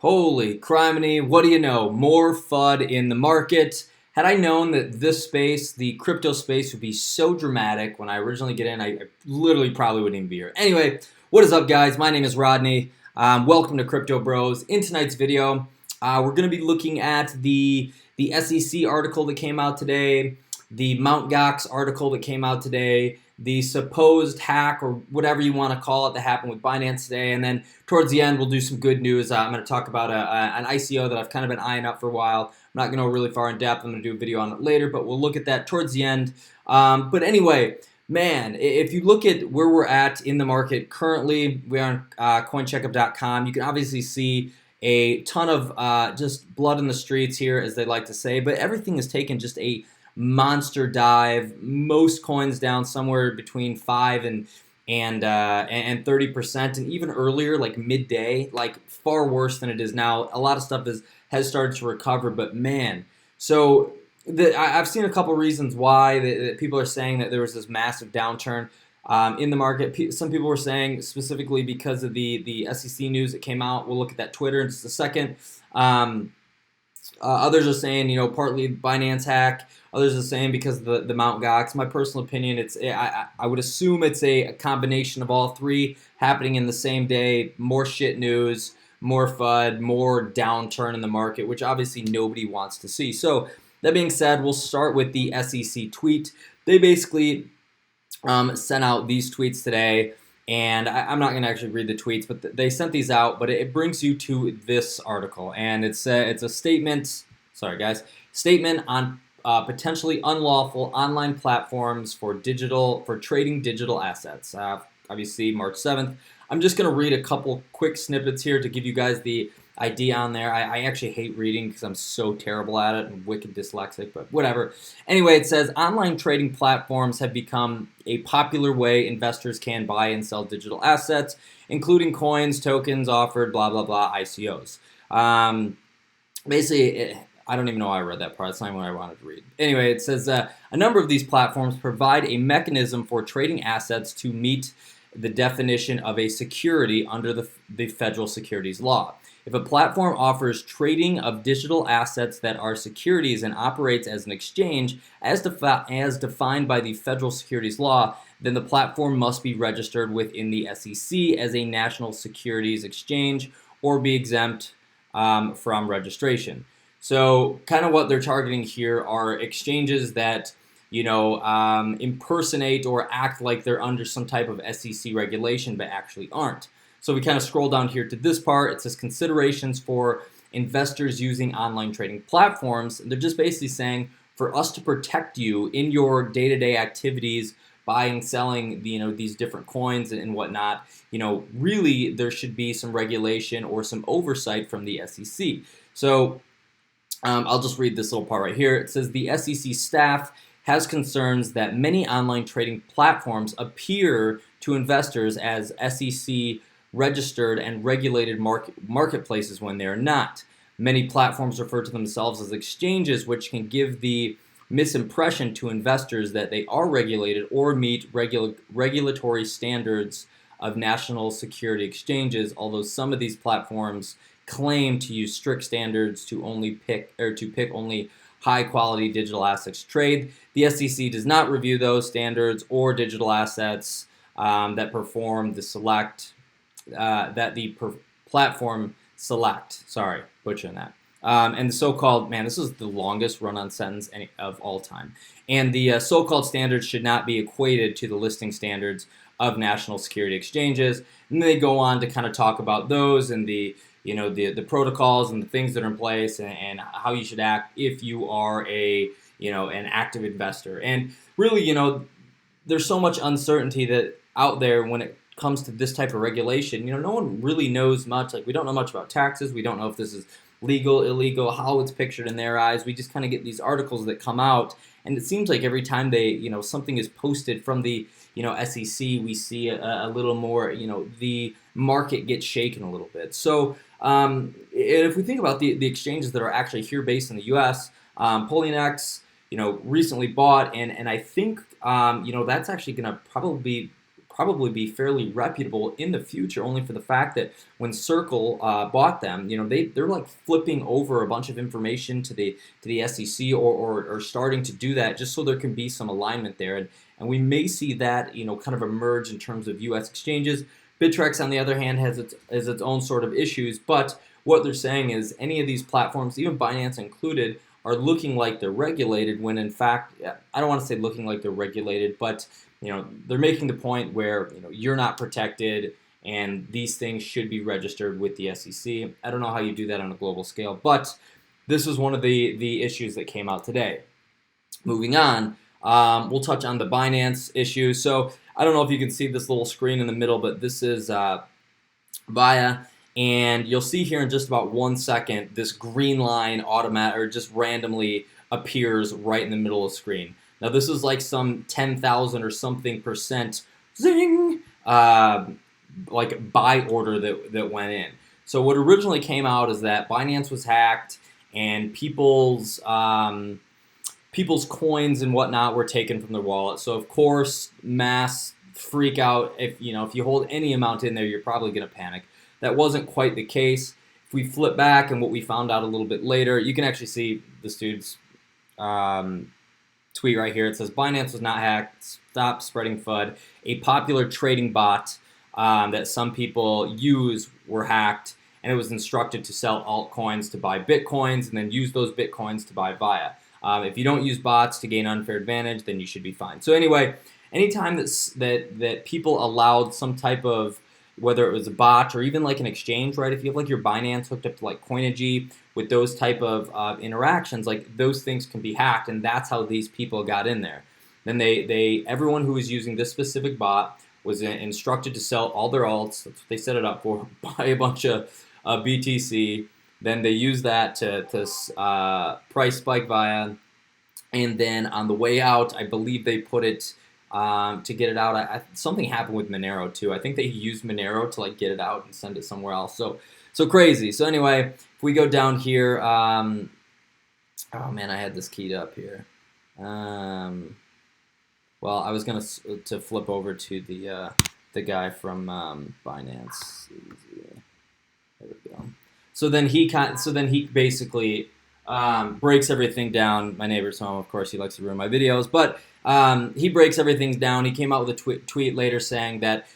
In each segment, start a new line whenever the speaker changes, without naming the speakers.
Holy criminy, what do you know? More FUD in the market. Had I known that this space, the crypto space, would be so dramatic when I originally get in, I literally probably wouldn't even be here. Anyway, what is up, guys? My name is Rodney. Welcome to Crypto Bros. In tonight's video, we're going to be looking at the SEC article that came out today, the Mt.Gox article that came out today, the supposed hack or whatever you want to call it that happened with Binance today, and then towards the end we'll do some good news. I'm going to talk about an ICO that I've kind of been eyeing up for a while. I'm not going to go really far in depth. I'm going to do a video on it later, but we'll look at that towards the end. But anyway, man, if you look at where we're at in the market currently, we're on coincheckup.com. You can obviously see a ton of just blood in the streets here, as they like to say, but everything has taken just a monster dive. Most coins down somewhere between 5 and 30%, and even earlier, like midday, like far worse than it is now. A lot of stuff has started to recover, but man, so I've seen a couple reasons why that people are saying that there was this massive downturn in the market. Some people were saying specifically because of the SEC news that came out. We'll look at that Twitter in just a second. Others are saying, partly Binance Hack. Others are saying because of the Mt.Gox. My personal opinion, I would assume it's a combination of all three happening in the same day. More shit news, more FUD, more downturn in the market, which obviously nobody wants to see. So that being said, we'll start with the SEC tweet. They basically sent out these tweets today. And I'm not going to actually read the tweets, but they sent these out. But it brings you to this article, and it's a statement. Sorry, guys, statement on potentially unlawful online platforms for trading digital assets. Obviously, March 7th. I'm just going to read a couple quick snippets here to give you guys the idea on there. I actually hate reading because I'm so terrible at it and wicked dyslexic, but whatever. Anyway, it says online trading platforms have become a popular way investors can buy and sell digital assets, including coins, tokens offered, blah, blah, blah, ICOs. Basically, I don't even know why I read that part. That's not what I wanted to read. Anyway, it says a number of these platforms provide a mechanism for trading assets to meet the definition of a security under the federal securities law. If a platform offers trading of digital assets that are securities and operates as an exchange as defined by the federal securities law, then the platform must be registered within the SEC as a national securities exchange or be exempt from registration. So kind of what they're targeting here are exchanges that impersonate or act like they're under some type of SEC regulation but actually aren't. So we kind of scroll down here to this part. It says considerations for investors using online trading platforms. They're just basically saying for us to protect you in your day-to-day activities, buying, selling, these different coins and whatnot, really there should be some regulation or some oversight from the SEC. So I'll just read this little part right here. It says the SEC staff has concerns that many online trading platforms appear to investors as SEC registered and regulated marketplaces when they are not. Many platforms refer to themselves as exchanges, which can give the misimpression to investors that they are regulated or meet regulatory standards of national security exchanges, although some of these platforms claim to use strict standards to pick only high-quality digital assets trade. The SEC does not review those standards or digital assets that perform the platform select. Sorry, butchering that. And the so-called, man, this is the longest run-on sentence of all time. And the so-called standards should not be equated to the listing standards of national security exchanges. And they go on to kind of talk about those and the protocols and the things that are in place and how you should act if you are an active investor. And really, there's so much uncertainty that out there when it comes to this type of regulation. No one really knows much. Like, we don't know much about taxes. We don't know if this is legal, illegal, how it's pictured in their eyes. We just kind of get these articles that come out, and it seems like every time something is posted from the SEC, we see a little more, the market gets shaken a little bit. So if we think about the exchanges that are actually here based in the U.S., Poloniex, recently bought, and I think that's actually going to probably be fairly reputable in the future, only for the fact that when Circle bought them, they're like flipping over a bunch of information to the SEC, or starting to do that just so there can be some alignment there, and we may see that kind of emerge in terms of U.S. exchanges. Bittrex, on the other hand, has its own sort of issues, but what they're saying is any of these platforms, even Binance included, are looking like they're regulated, when in fact, I don't want to say looking like they're regulated, but they're making the point where you're not protected, and these things should be registered with the SEC. I don't know how you do that on a global scale, but this was one of the issues that came out today. Moving on, we'll touch on the Binance issue. So I don't know if you can see this little screen in the middle, but this is VIA. And you'll see here in just about 1 second, this green line just randomly appears right in the middle of the screen. Now this is like some 10,000 or something percent zing, like buy order that went in. So what originally came out is that Binance was hacked, and people's coins and whatnot were taken from their wallet. So of course, mass freak out. If you hold any amount in there, you're probably going to panic. That wasn't quite the case. If we flip back and what we found out a little bit later, you can actually see this dude's tweet right here. It says, Binance was not hacked. Stop spreading FUD. A popular trading bot that some people use were hacked, and it was instructed to sell altcoins to buy Bitcoins and then use those Bitcoins to buy VIA. If you don't use bots to gain unfair advantage, then you should be fine. So anyway, anytime that people allowed some type of, whether it was a bot or even like an exchange, right? If you have like your Binance hooked up to like Coinigy with those type of interactions, like those things can be hacked, and that's how these people got in there. Then everyone who was using this specific bot was instructed to sell all their alts. That's what they set it up for. Buy a bunch of BTC. Then they use that to price spike VIA, and then on the way out, I believe they put it. To get it out, something happened with Monero too. I think they used Monero to like get it out and send it somewhere else. So crazy. So anyway, if we go down here, oh man, I had this keyed up here. Well, I was gonna to flip over to the guy from Binance. There we go. So then he basically breaks everything down. My neighbor's home, of course. He likes to ruin my videos, but he breaks everything down. He came out with a tweet later saying that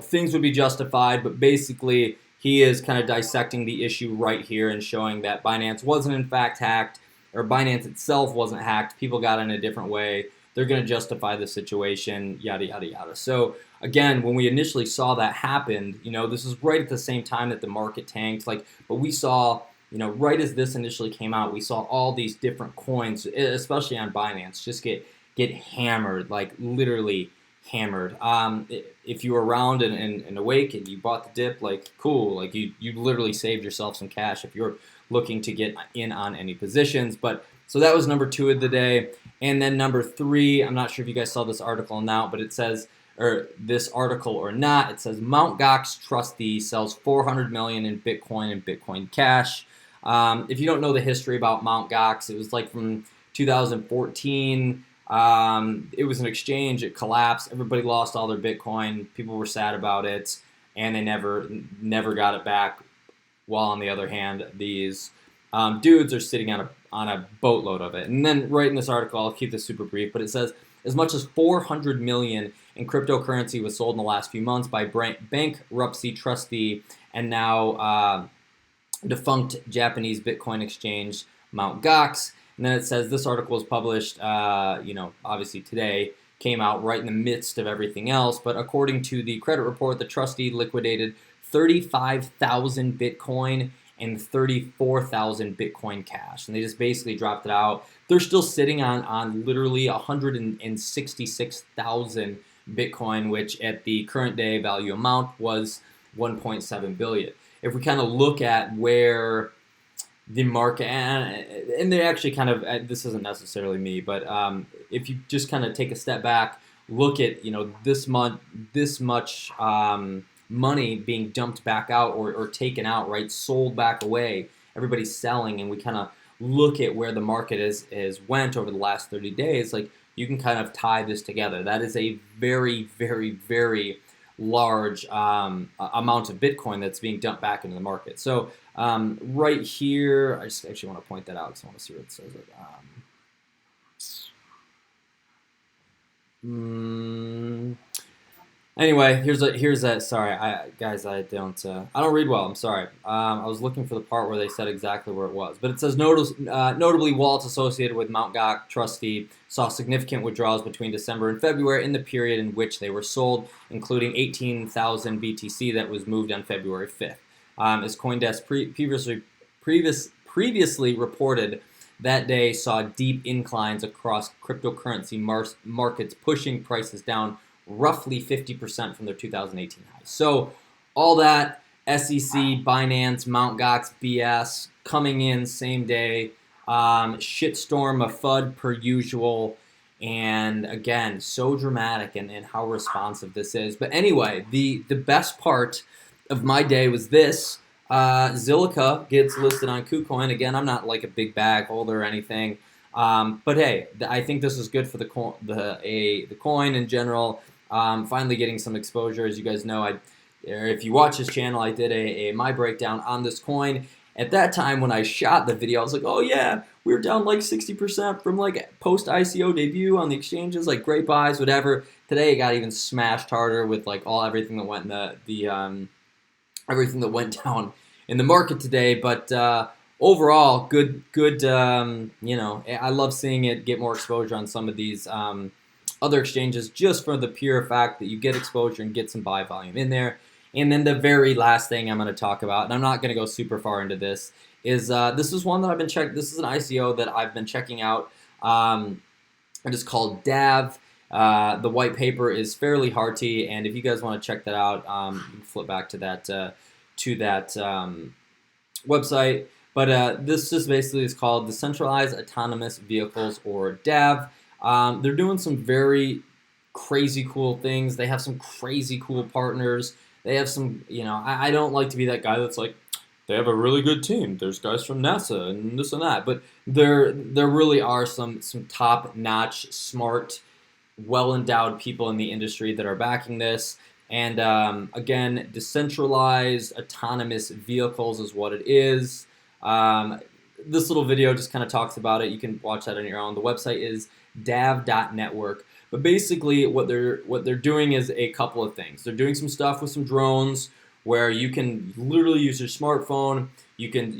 things would be justified, but basically he is kind of dissecting the issue right here and showing that Binance wasn't in fact hacked, or Binance itself wasn't hacked. People got in a different way. They're going to justify the situation, yada yada yada. So again, when we initially saw that happen, this is right at the same time that the market tanked. But we saw. Right as this initially came out, we saw all these different coins, especially on Binance, just get hammered, like literally hammered. If you were around and awake and you bought the dip, like cool, like you literally saved yourself some cash if you're looking to get in on any positions. But so that was number 2 of the day. And then number 3, I'm not sure if you guys saw this article now, but it says, or this article or not, it says Mt.Gox trustee sells $400 million in Bitcoin and Bitcoin Cash. If you don't know the history about Mt.Gox, it was like from 2014. It was an exchange. It collapsed. Everybody lost all their Bitcoin. People were sad about it, and they never got it back. While on the other hand, these dudes are sitting on a boatload of it. And then right in this article, I'll keep this super brief, but it says as much as $400 million in cryptocurrency was sold in the last few months by bankruptcy trustee and now defunct Japanese Bitcoin exchange Mt.Gox. And then it says this article was published, obviously today, came out right in the midst of everything else. But according to the credit report, the trustee liquidated 35,000 Bitcoin and 34,000 Bitcoin Cash. And they just basically dropped it out. They're still sitting on literally 166,000 Bitcoin, which at the current day value amount was 1.7 billion. If we kind of look at where the market, and they actually kind of, this isn't necessarily me, but if you just kind of take a step back, look at this much money being dumped back out or taken out, right, sold back away, everybody's selling, and we kind of look at where the market has went over the last 30 days, like you can kind of tie this together. That is a very, very, very large amount of Bitcoin that's being dumped back into the market. So right here, I just actually want to point that out because I want to see what it says. Anyway, here's that. Sorry, guys, I don't read well. I'm sorry. I was looking for the part where they said exactly where it was, but it says notably wallets associated with Mt.Gox trustee saw significant withdrawals between December and February in the period in which they were sold, including 18,000 BTC that was moved on February 5th. As CoinDesk previously reported, that day saw deep inclines across cryptocurrency markets, pushing prices down roughly 50% from their 2018 highs. So all that SEC, Binance, Mt.Gox BS coming in same day, shitstorm of FUD per usual, and again, so dramatic and how responsive this is. But anyway, the best part of my day was this. Zilliqa gets listed on KuCoin. Again, I'm not like a big bag holder or anything, but hey, I think this is good for the coin in general. Finally getting some exposure. As you guys know, if you watch this channel, I did my breakdown on this coin. At that time, when I shot the video, I was like, oh yeah, we were down like 60% from like post ICO debut on the exchanges, like great buys, whatever. Today it got even smashed harder with like everything that went in everything that went down in the market today. But overall, good. I love seeing it get more exposure on some of these other exchanges, just for the pure fact that you get exposure and get some buy volume in there. And then the very last thing I'm going to talk about, and I'm not going to go super far into this, is this is one that I've been checking. This is an ICO that I've been checking out. It is called DAV. The white paper is fairly hearty, and if you guys want to check that out, you can flip back to that website. But this just basically is called Decentralized Autonomous Vehicles, or DAV. They're doing some very crazy cool things. They have some crazy cool partners. They have some, I don't like to be that guy that's like, they have a really good team. There's guys from NASA and this and that. But there really are some top-notch, smart, well-endowed people in the industry that are backing this. And again, decentralized autonomous vehicles is what it is. This little video just kind of talks about it. You can watch that on your own. The website is dav.network. But basically what they're doing is a couple of things. They're doing some stuff with some drones where you can literally use your smartphone. You can,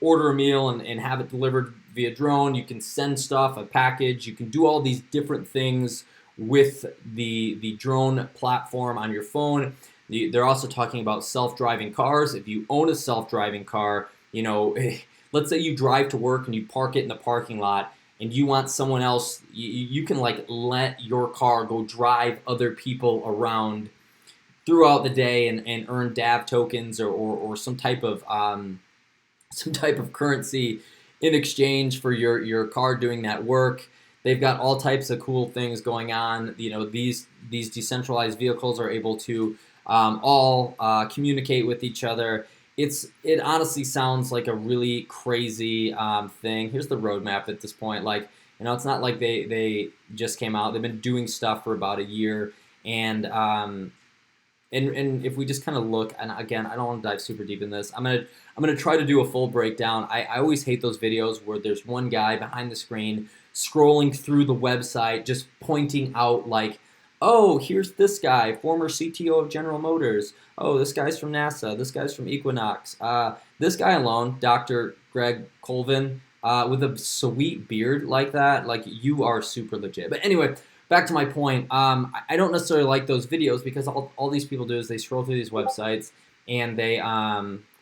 order a meal and have it delivered via drone. You can send stuff, a package. You can do all these different things with the drone platform on your phone. They're also talking about self-driving cars. If you own a self-driving car, let's say you drive to work and you park it in the parking lot, and you want someone else, you can like let your car go drive other people around throughout the day and earn DAV tokens or some type of currency in exchange for your car doing that work. They've got all types of cool things going on. These decentralized vehicles are able to all communicate with each other. It honestly sounds like a really crazy thing. Here's the roadmap at this point. It's not like they just came out. They've been doing stuff for about a year, and if we just kind of look, and again, I don't want to dive super deep in this. I'm gonna try to do a full breakdown. I always hate those videos where there's one guy behind the screen scrolling through the website, just pointing out like, oh, here's this guy, former CTO of General Motors. Oh, this guy's from NASA. This guy's from Equinox. This guy alone, Dr. Greg Colvin, with a sweet beard like that, like you are super legit. But anyway, back to my point. I don't necessarily like those videos because all these people do is they scroll through these websites and they,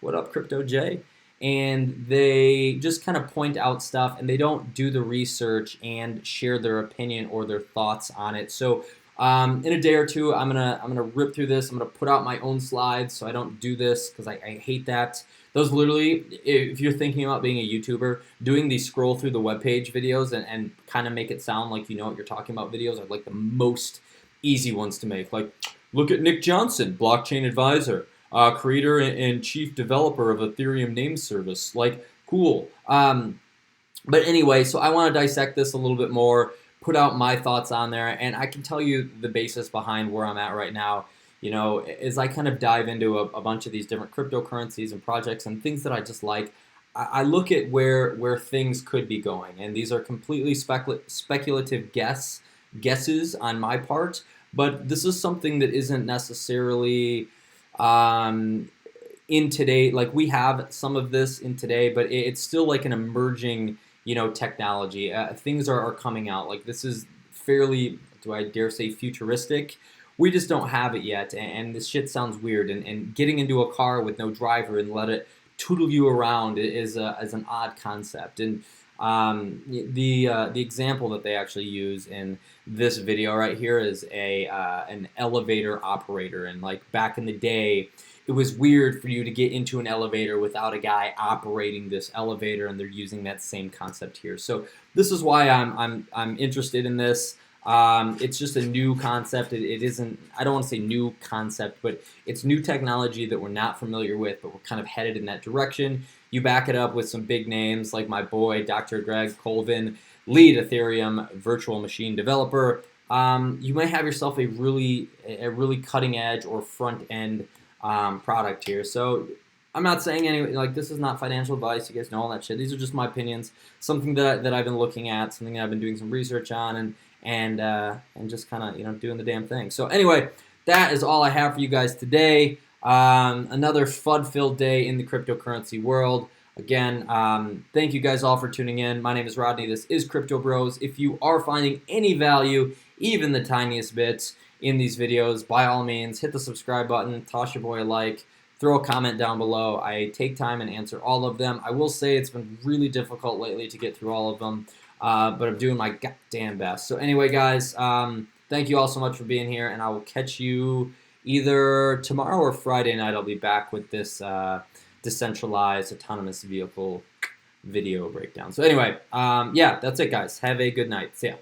what up, Crypto J? And they just kind of point out stuff and they don't do the research and share their opinion or their thoughts on it. So in a day or two, I'm gonna rip through this. I'm gonna put out my own slides so I don't do this because I hate that. Those literally, if you're thinking about being a YouTuber, doing these scroll through the webpage videos and kind of make it sound like you know what you're talking about videos are like the most easy ones to make. Like, look at Nick Johnson, blockchain advisor, creator and chief developer of Ethereum name service. Like, cool. But anyway, so I want to dissect this a little bit more, put out my thoughts on there, and I can tell you the basis behind where I'm at right now. You know, as I kind of dive into a bunch of these different cryptocurrencies and projects and things that I just like, I look at where things could be going, and these are completely speculative guesses on my part. But this is something that isn't necessarily in today. Like, we have some of this in today, but it's still like an emerging, you know, technology. Things are coming out. Like, this is fairly, do I dare say, futuristic. We just don't have it yet, and this shit sounds weird. And getting into a car with no driver and let it tootle you around is an odd concept. And the example that they actually use in this video right here is an elevator operator. And like back in the day, it was weird for you to get into an elevator without a guy operating this elevator, and they're using that same concept here. So this is why I'm interested in this. It's just a new concept. It isn't, I don't want to say new concept, but it's new technology that we're not familiar with, but we're kind of headed in that direction. You back it up with some big names like my boy, Dr. Greg Colvin, lead Ethereum virtual machine developer. You might have yourself a really cutting edge or front end product here. So I'm not saying any, like, this is not financial advice. You guys know all that shit. These are just my opinions. Something that I've been looking at, something that I've been doing some research on, and just kind of, you know, doing the damn thing. So anyway, that is all I have for you guys today. Another FUD-filled day in the cryptocurrency world. Again, thank you guys all for tuning in. My name is Rodney. This is Crypto Bros. If you are finding any value, even the tiniest bits, in these videos, by all means, hit the subscribe button, toss your boy a like, throw a comment down below. I take time and answer all of them. I will say it's been really difficult lately to get through all of them, but I'm doing my goddamn best. So anyway, guys, thank you all so much for being here, and I will catch you either tomorrow or Friday night. I'll be back with this decentralized autonomous vehicle video breakdown. So anyway, yeah, that's it, guys. Have a good night. See ya.